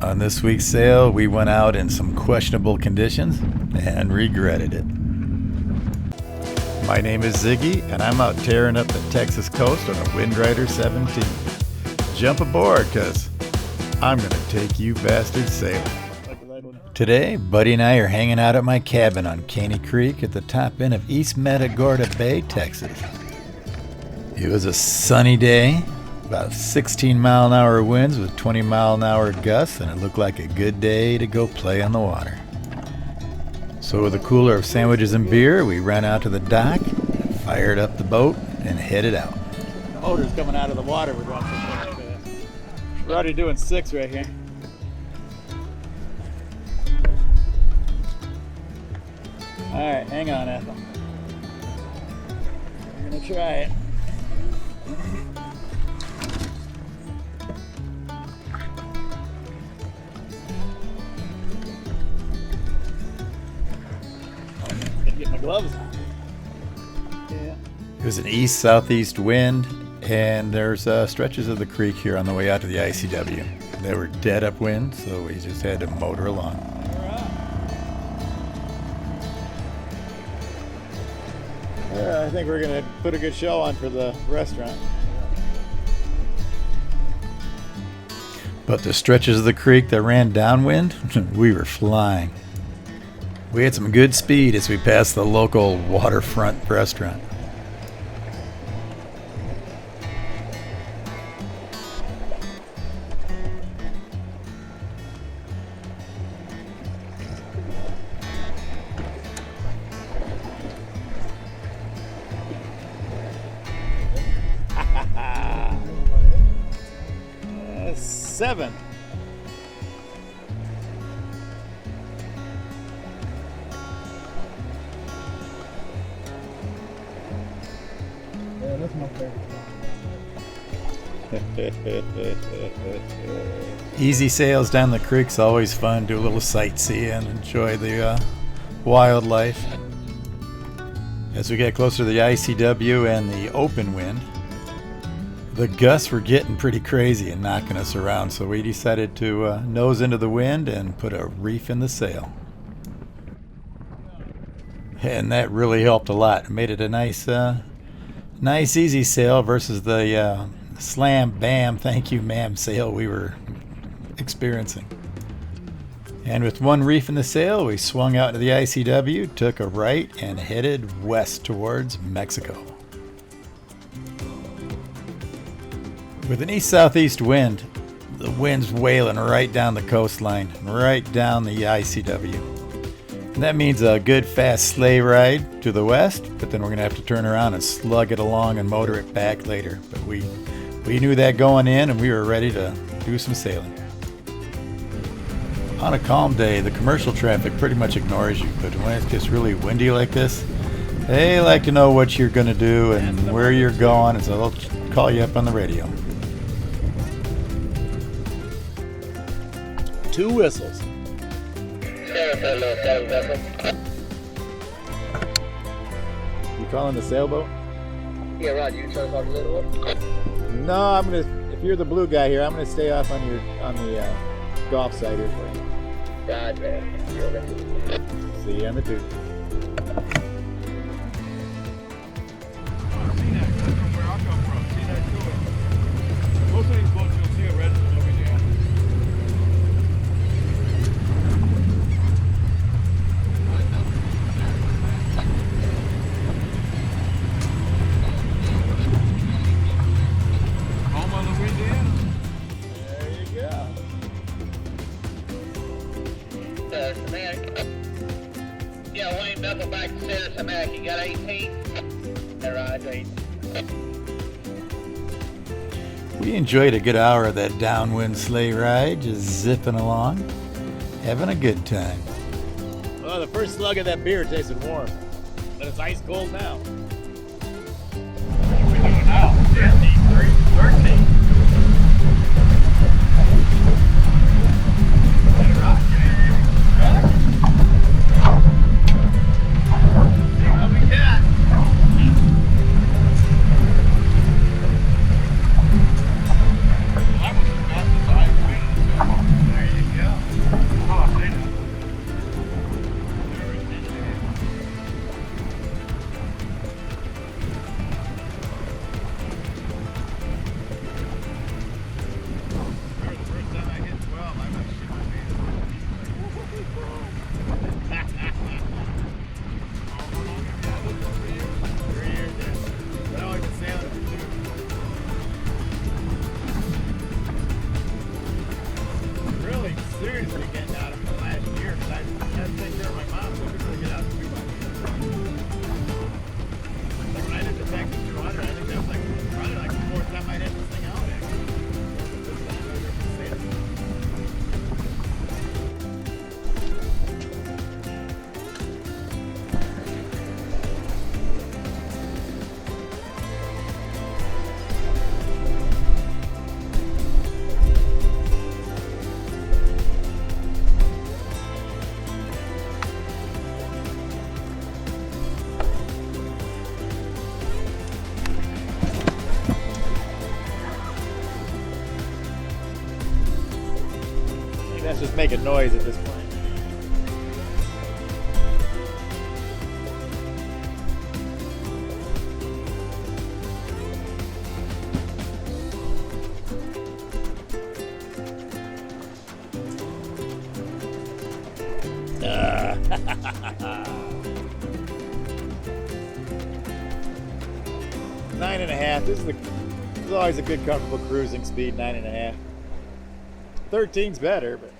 On this week's sail, we went out in some questionable conditions and regretted it. My name is Ziggy, and I'm out tearing up the Texas coast on a Windrider 17. Jump aboard, cause I'm gonna take you bastards sailing. Today, Buddy and I are hanging out at my cabin on Caney Creek at the top end of East Matagorda Bay, Texas. It was a sunny day, about 16-mile-an-hour winds with 20-mile-an-hour gusts, and it looked like a good day to go play on the water. So with a cooler of sandwiches and beer, we ran out to the dock, fired up the boat, and headed out. The motor's coming out of the water. We're already doing 6 right here. Alright, hang on, Ethel. We're gonna try it. Get my gloves on. Yeah. It was an east-southeast wind, and there's stretches of the creek here on the way out to the ICW. They were dead upwind, so we just had to motor along. I think we're gonna put a good show on for the restaurant. But the stretches of the creek that ran downwind, we were flying. We had some good speed as we passed the local waterfront restaurant. Seven. Yeah, that's my favorite. Easy sails down the creek's always fun. Do a little sightseeing, enjoy the wildlife. As we get closer to the ICW and the open wind, the gusts were getting pretty crazy and knocking us around, so we decided to nose into the wind and put a reef in the sail. And that really helped a lot. It made it a nice easy sail versus the slam, bam, thank you, ma'am sail we were experiencing. And with one reef in the sail, we swung out to the ICW, took a right, and headed west towards Mexico. With an east-southeast wind, the wind's wailing right down the coastline, right down the ICW. And that means a good fast sleigh ride to the west, but then we're going to have to turn around and slug it along and motor it back later. But we knew that going in, and we were ready to do some sailing. On a calm day, the commercial traffic pretty much ignores you, but when it gets really windy like this, they like to know what you're going to do and where you're going, and so they'll call you up on the radio. 2 whistles. You calling the sailboat? Yeah, right. You trying to call the little one? No, I'm gonna. If you're the blue guy here, I'm gonna stay off on the golf side here for you. God, man. See you on the 2. Most of these boats you'll see a register over there. Home on the wind in. There you go. Samac. Yeah, Wayne Buckle back to Sarah Samac. You got 18? All right, 18. We enjoyed a good hour of that downwind sleigh ride, just zipping along, having a good time. Well, the first slug of that beer tasted warm, but it's ice cold now. What are we doing now? 53, 13. There you go. seriously getting out of it last year because I had to take care of my mom, so I couldn't really get out too much. Like when I did the Texas 200, I think that was like probably like the fourth time I did this thing out actually. This time I ever said it. That's just making noise at this point. Nine and a half. This is always a good, comfortable cruising speed. 9.5. 13's better, but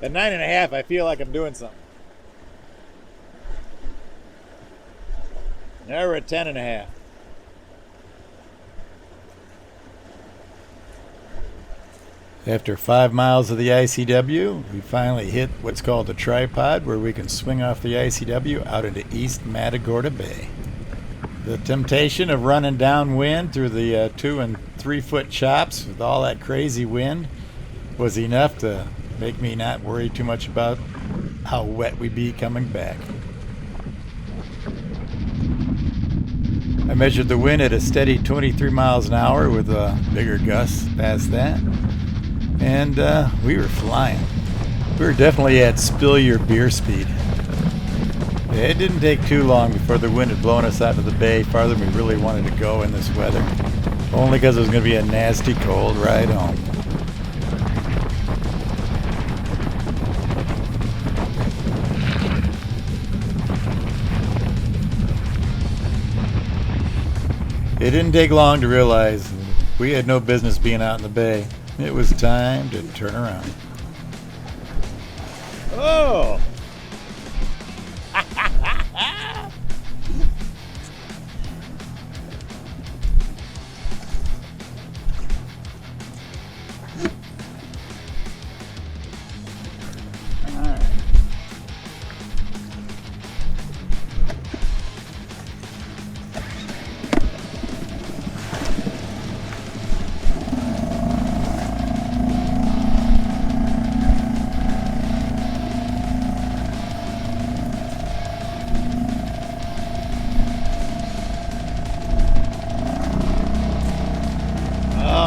at 9.5, I feel like I'm doing something. Now we're at 10.5. After 5 miles of the ICW, we finally hit what's called a tripod, where we can swing off the ICW out into East Matagorda Bay. The temptation of running downwind through the 2 and 3 foot chops with all that crazy wind was enough to make me not worry too much about how wet we'd be coming back. I measured the wind at a steady 23 miles an hour with bigger gusts past that, and we were flying. We were definitely at spill your beer speed. It didn't take too long before the wind had blown us out of the bay farther than we really wanted to go in this weather, only because it was going to be a nasty cold ride home. It didn't take long to realize we had no business being out in the bay. It was time to turn around. Oh!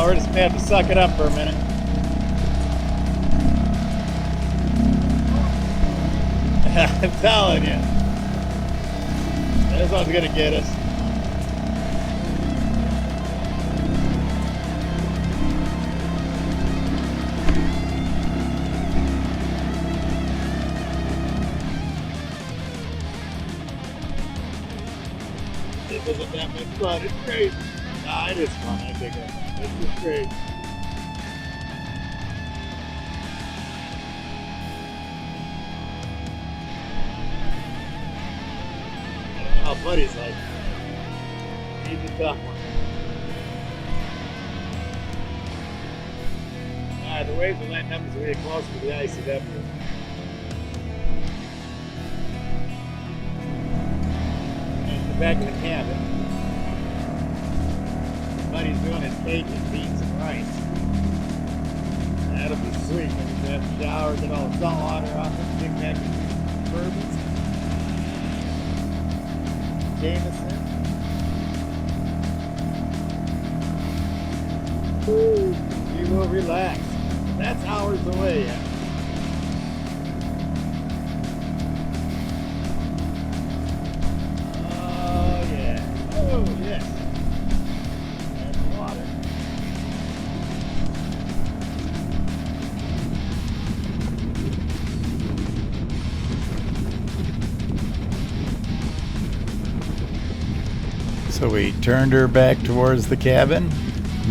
We're just gonna have to suck it up for a minute. I'm telling you. This one's gonna get us. This isn't that much fun. It's crazy. Nah, it is fun. I think this is great. Oh, buddy's like, he's a tough one. Alright, the waves are letting up as we get closer to the ICW. And the back of the cabin. Buddy's doing his Cajun beans and rice. That'll be sweet when you have to shower, get all the salt water off it, big back of bourbons. Jameson. Woo, we will relax. That's hours away yet. Oh yeah. Oh yes. That's water. So we turned her back towards the cabin,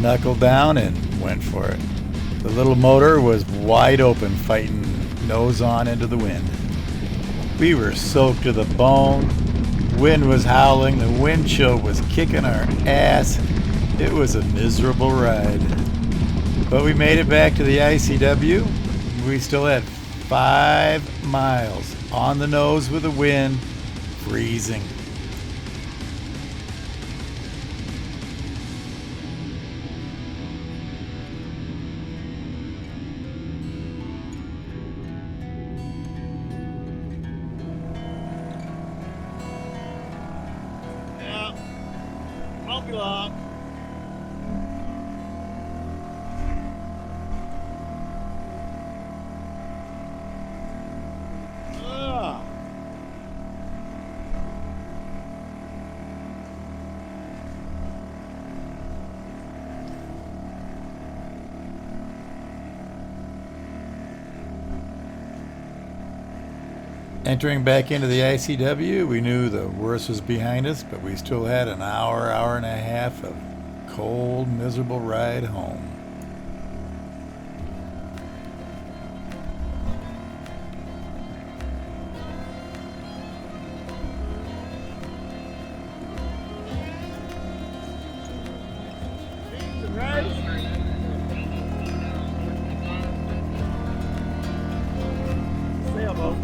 knuckled down, and went for it. The little motor was wide open, fighting nose on into the wind. We were soaked to the bone. Wind was howling. The wind chill was kicking our ass. It was a miserable ride. But we made it back to the ICW. We still had 5 miles on the nose with the wind, freezing. Yeah, won't be long. Entering back into the ICW, we knew the worst was behind us, but we still had an hour, hour and a half of cold, miserable ride home. Sailboat.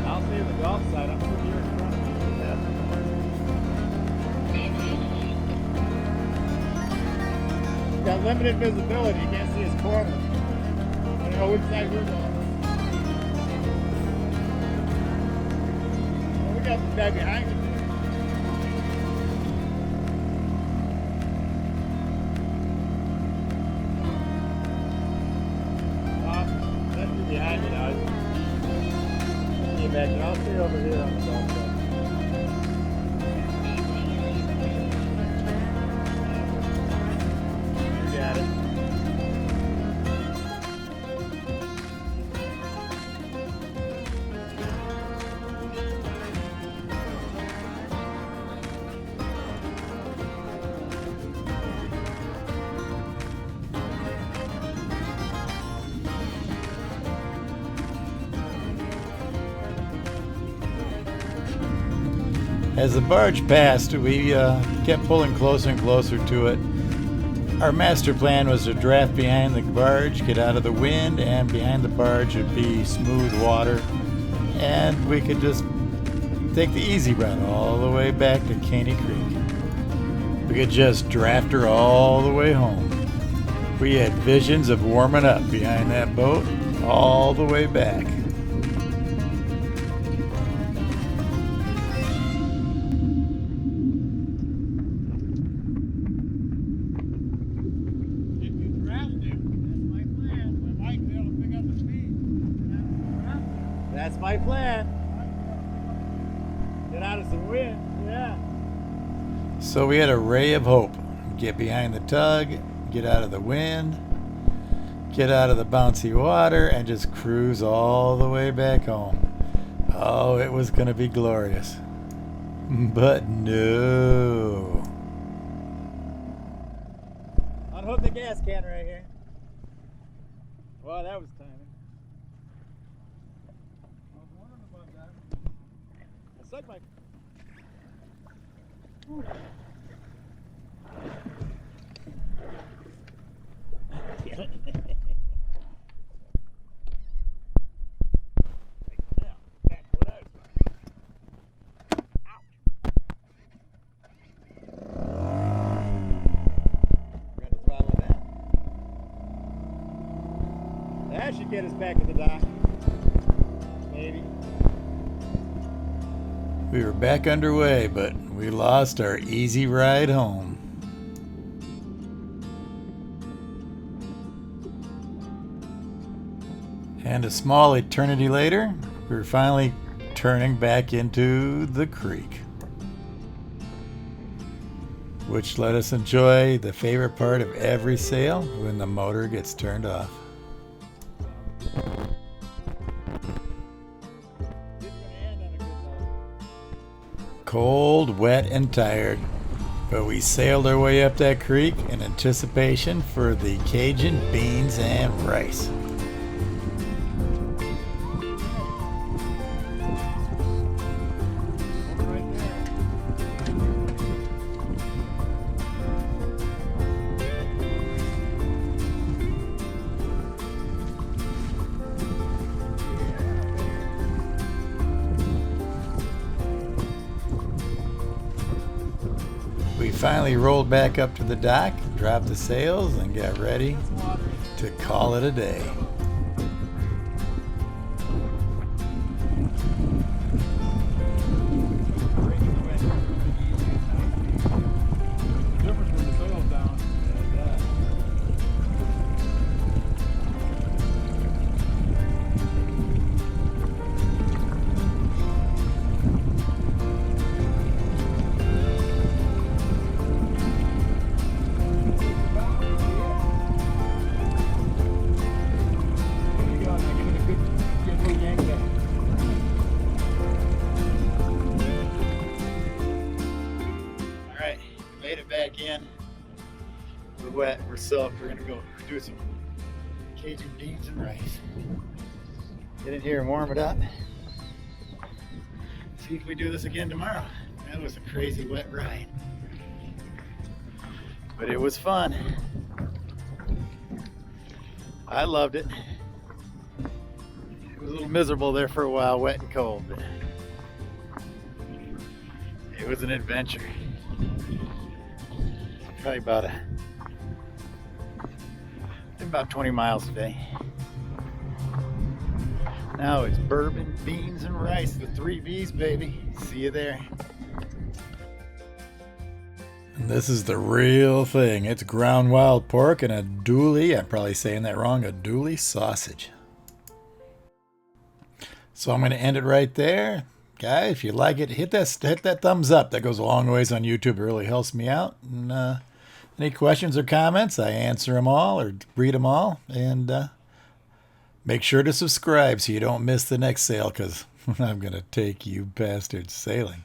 I'll see the golf side. I'm sure you're in front of me. He's got limited visibility. You can't see his corner. I don't know which side we're going. Well, we got the guy behind us. Behind me now. See back and I'll stay over here on the golf side. You got it. As the barge passed, we kept pulling closer and closer to it. Our master plan was to draft behind the barge, get out of the wind, and behind the barge would be smooth water, and we could just take the easy route all the way back to Caney Creek. We could just draft her all the way home. We had visions of warming up behind that boat all the way back. That's my plan. Get out of some wind, yeah. So we had a ray of hope. Get behind the tug, get out of the wind, get out of the bouncy water, and just cruise all the way back home. Oh, it was going to be glorious. But no. Unhook the gas can right here. Well, that was timing. I was wondering about that. I sucked my... Ooh. That should get us back to the dock. Maybe. We were back underway, but we lost our easy ride home. And a small eternity later, we were finally turning back into the creek, which let us enjoy the favorite part of every sail when the motor gets turned off. It's gonna end on a good note. cold, wet, and tired, but we sailed our way up that creek in anticipation for the Cajun beans and rice. We finally rolled back up to the dock, dropped the sails, and got ready to call it a day. Alright, made it back in. We're wet, we're soaked, we're gonna go do some Cajun beans and rice. Get in here and warm it up. See if we do this again tomorrow. That was a crazy wet ride. But it was fun. I loved it. It was a little miserable there for a while, wet and cold, but it was an adventure. Probably about 20 miles today. Now it's bourbon, beans, and rice, the 3 B's, baby. See you there. And this is the real thing. It's ground wild pork and a dooley, I'm probably saying that wrong, a dooley sausage. So I'm going to end it right there. Guys, if you like it, hit that thumbs up. That goes a long ways on YouTube. It really helps me out. And any questions or comments, I answer them all or read them all. And make sure to subscribe so you don't miss the next sail, because I'm going to take you bastards sailing.